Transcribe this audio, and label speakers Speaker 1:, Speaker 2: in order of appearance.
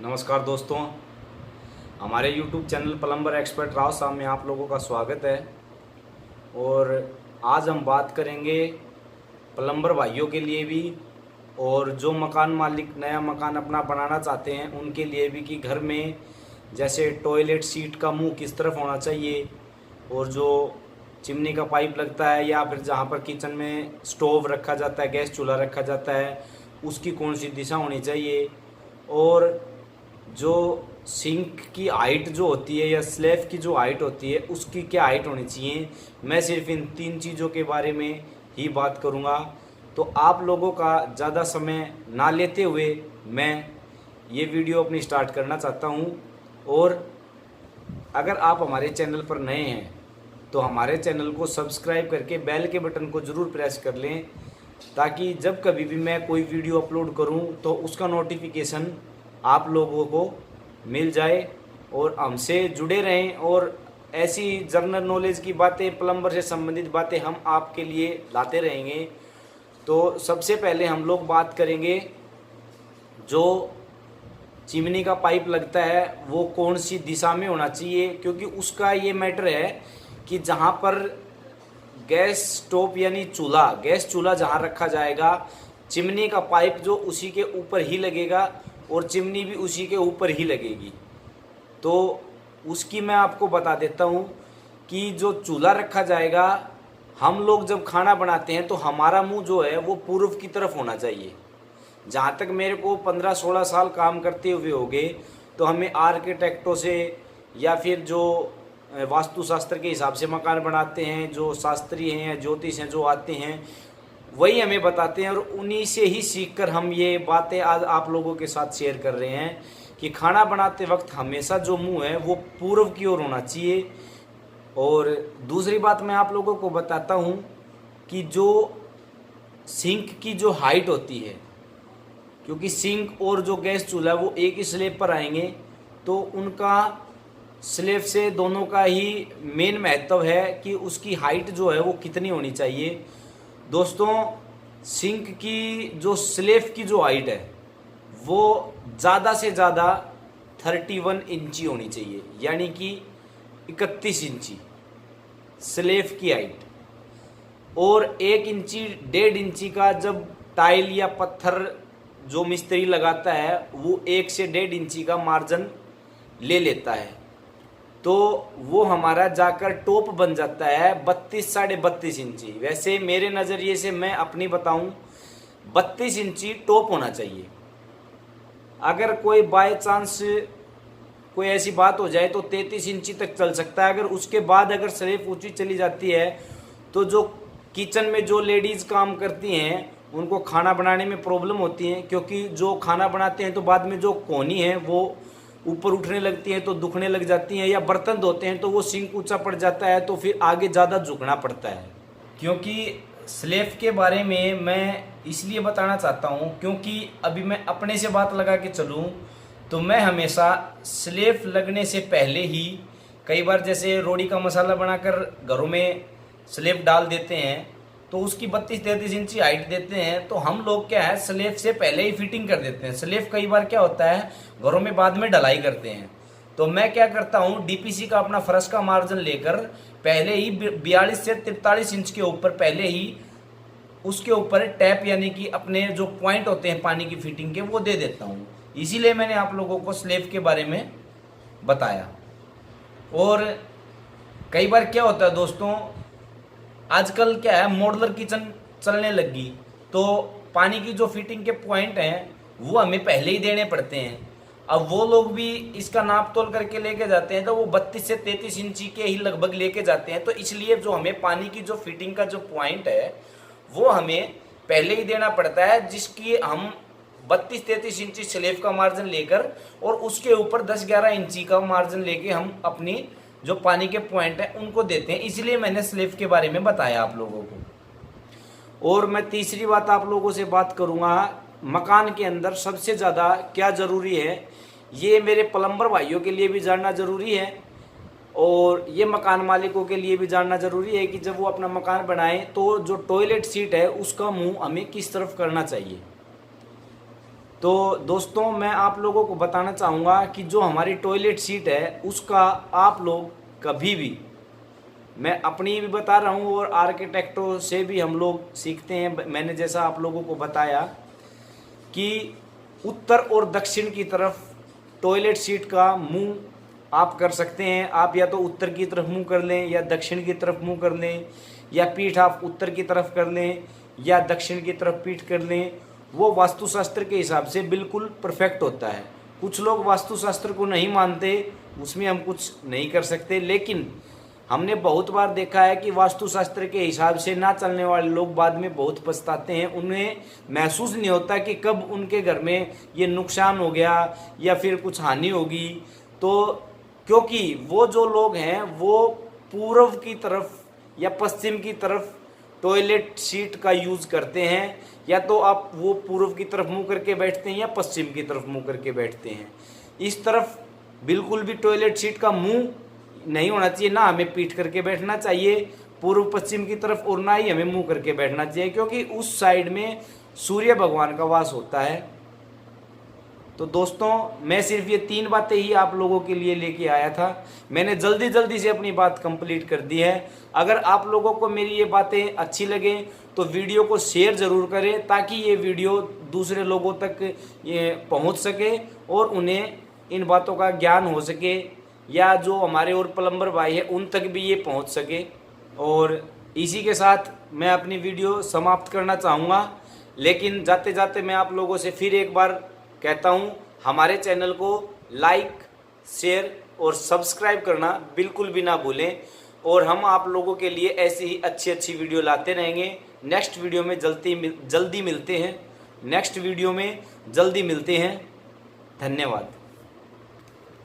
Speaker 1: नमस्कार दोस्तों, हमारे YouTube channel plumber expert Rao साहब में आप लोगों का स्वागत है। और आज हम बात करेंगे प्लम्बर भाइयों के लिए भी और जो मकान मालिक नया मकान अपना बनाना चाहते हैं उनके लिए भी कि घर में जैसे टॉयलेट सीट का मुंह किस तरफ होना चाहिए और जो चिमनी का पाइप लगता है या फिर जहाँ पर किचन में स्टोव रखा जाता है, गैस चूल्हा रखा जाता है, उसकी कौन सी दिशा होनी चाहिए और जो सिंक की हाइट जो होती है या स्लैब की जो हाइट होती है उसकी क्या हाइट होनी चाहिए। मैं सिर्फ इन 3 चीज़ों के बारे में ही बात करूंगा। तो आप लोगों का ज़्यादा समय ना लेते हुए मैं ये वीडियो अपनी स्टार्ट करना चाहता हूं। और अगर आप हमारे चैनल पर नए हैं तो हमारे चैनल को सब्सक्राइब करके बेल के बटन को ज़रूर प्रेस कर लें, ताकि जब कभी भी मैं कोई वीडियो अपलोड करूं तो उसका नोटिफिकेशन आप लोगों को मिल जाए और हमसे जुड़े रहें। और ऐसी जनरल नॉलेज की बातें, प्लम्बर से संबंधित बातें हम आपके लिए लाते रहेंगे। तो सबसे पहले हम लोग बात करेंगे जो चिमनी का पाइप लगता है वो कौन सी दिशा में होना चाहिए, क्योंकि उसका ये मैटर है कि जहाँ पर गैस स्टोव यानी गैस चूल्हा जहाँ रखा जाएगा, चिमनी का पाइप जो उसी के ऊपर ही लगेगा और चिमनी भी उसी के ऊपर ही लगेगी। तो उसकी मैं आपको बता देता हूँ कि जो चूल्हा रखा जाएगा, हम लोग जब खाना बनाते हैं तो हमारा मुंह जो है वो पूर्व की तरफ होना चाहिए। जहाँ तक मेरे को 15-16 साल काम करते हुए हो गए तो हमें आर्किटेक्टों से या फिर जो वास्तुशास्त्र के हिसाब से मकान बनाते हैं, जो शास्त्री हैं या ज्योतिष हैं जो आते हैं, वही हमें बताते हैं और उन्हीं से ही सीखकर हम ये बातें आज आप लोगों के साथ शेयर कर रहे हैं कि खाना बनाते वक्त हमेशा जो मुंह है वो पूर्व की ओर होना चाहिए। और दूसरी बात मैं आप लोगों को बताता हूँ कि जो सिंक की जो हाइट होती है, क्योंकि सिंक और जो गैस चूल्हा वो एक ही स्लैब पर आएंगे तो उनका स्लैब से दोनों का ही मेन महत्व है कि उसकी हाइट जो है वो कितनी होनी चाहिए। दोस्तों, सिंक की जो स्लैब की जो हाइट है वो ज़्यादा से ज़्यादा 31 इंची होनी चाहिए, यानी कि 31 इंची स्लैब की हाइट। और 1 इंची 1.5 इंची का जब टाइल या पत्थर जो मिस्त्री लगाता है वो 1 से 1.5 इंची का मार्जिन ले लेता है, तो वो हमारा जाकर टॉप बन जाता है 32-32.5 इंची। वैसे मेरे नज़रिए से मैं अपनी बताऊं 32 इंची टॉप होना चाहिए। अगर कोई बाय चांस कोई ऐसी बात हो जाए तो 33 इंची तक चल सकता है। अगर उसके बाद अगर स्लैब ऊंची चली जाती है तो जो किचन में जो लेडीज़ काम करती हैं उनको खाना बनाने में प्रॉब्लम होती है, क्योंकि जो खाना बनाते हैं तो बाद में जो कोहनी है वो ऊपर उठने लगती हैं तो दुखने लग जाती हैं, या बर्तन धोते हैं तो वो सिंक ऊंचा पड़ जाता है तो फिर आगे ज़्यादा झुकना पड़ता है। क्योंकि स्लैब के बारे में मैं इसलिए बताना चाहता हूँ क्योंकि अभी मैं अपने से बात लगा के चलूँ तो मैं हमेशा स्लैब लगने से पहले ही, कई बार जैसे रोटी का मसाला बनाकर घरों में स्लैब डाल देते हैं तो उसकी 32-33 इंची हाइट देते हैं, तो हम लोग क्या है स्लैब से पहले ही फिटिंग कर देते हैं। स्लैब कई बार क्या होता है घरों में बाद में ढलाई करते हैं, तो मैं क्या करता हूँ डीपीसी का अपना फर्श का मार्जिन लेकर पहले ही 42 से 43 इंच के ऊपर पहले ही उसके ऊपर टैप यानी कि अपने जो पॉइंट होते हैं पानी की फिटिंग के वो दे देता हूँ। इसीलिए मैंने आप लोगों को स्लैब के बारे में बताया। और कई बार क्या होता है दोस्तों, आजकल क्या है मॉड्यूलर किचन चलने लगी तो पानी की जो फिटिंग के पॉइंट हैं वो हमें पहले ही देने पड़ते हैं। अब वो लोग भी इसका नाप तोल करके लेके जाते हैं तो वो 32 से 33 इंची के ही लगभग लेके जाते हैं, तो इसलिए जो हमें पानी की जो फिटिंग का जो पॉइंट है वो हमें पहले ही देना पड़ता है, जिसकी हम 32-33 इंची स्लैब का मार्जिन लेकर और उसके ऊपर 10-11 इंची का मार्जिन लेके हम अपनी जो पानी के पॉइंट हैं उनको देते हैं। इसलिए मैंने स्लैब के बारे में बताया आप लोगों को। और मैं तीसरी बात आप लोगों से बात करूंगा, मकान के अंदर सबसे ज़्यादा क्या ज़रूरी है, ये मेरे प्लम्बर भाइयों के लिए भी जानना ज़रूरी है और ये मकान मालिकों के लिए भी जानना ज़रूरी है कि जब वो अपना मकान बनाएं तो जो टॉयलेट सीट है उसका मुंह हमें किस तरफ करना चाहिए। तो दोस्तों मैं आप लोगों को बताना चाहूँगा कि जो हमारी टॉयलेट सीट है उसका आप लोग कभी भी, मैं अपनी भी बता रहा हूँ और आर्किटेक्टों से भी हम लोग सीखते हैं। मैंने जैसा आप लोगों को बताया कि उत्तर और दक्षिण की तरफ टॉयलेट सीट का मुंह आप कर सकते हैं। आप या तो उत्तर की तरफ मुंह कर लें या दक्षिण की तरफ मुंह कर लें, या पीठ आप उत्तर की तरफ कर लें या दक्षिण की तरफ पीठ कर लें। वो वास्तुशास्त्र के हिसाब से बिल्कुल परफेक्ट होता है। कुछ लोग वास्तुशास्त्र को नहीं मानते, उसमें हम कुछ नहीं कर सकते, लेकिन हमने बहुत बार देखा है कि वास्तुशास्त्र के हिसाब से ना चलने वाले लोग बाद में बहुत पछताते हैं। उन्हें महसूस नहीं होता कि कब उनके घर में ये नुकसान हो गया या फिर कुछ हानि होगी। तो क्योंकि वो जो लोग हैं वो पूर्व की तरफ या पश्चिम की तरफ टॉयलेट सीट का यूज़ करते हैं, या तो आप वो पूर्व की तरफ मुंह करके बैठते हैं या पश्चिम की तरफ मुंह करके बैठते हैं। इस तरफ बिल्कुल भी टॉयलेट सीट का मुंह नहीं होना चाहिए, ना हमें पीठ करके बैठना चाहिए पूर्व पश्चिम की तरफ, और ना ही हमें मुंह करके बैठना चाहिए, क्योंकि उस साइड में सूर्य भगवान का वास होता है। तो दोस्तों मैं सिर्फ ये 3 बातें ही आप लोगों के लिए लेके आया था। मैंने जल्दी से अपनी बात कंप्लीट कर दी है। अगर आप लोगों को मेरी ये बातें अच्छी लगें तो वीडियो को शेयर ज़रूर करें, ताकि ये वीडियो दूसरे लोगों तक ये पहुंच सके और उन्हें इन बातों का ज्ञान हो सके, या जो हमारे और प्लम्बर भाई है उन तक भी ये पहुंच सके। और इसी के साथ मैं अपनी वीडियो समाप्त करना चाहूँगा, लेकिन जाते जाते मैं आप लोगों से फिर एक बार कहता हूँ, हमारे चैनल को लाइक, शेयर और सब्सक्राइब करना बिल्कुल भी ना भूलें। और हम आप लोगों के लिए ऐसी ही अच्छी वीडियो लाते रहेंगे। नेक्स्ट वीडियो में जल्दी मिलते हैं। धन्यवाद।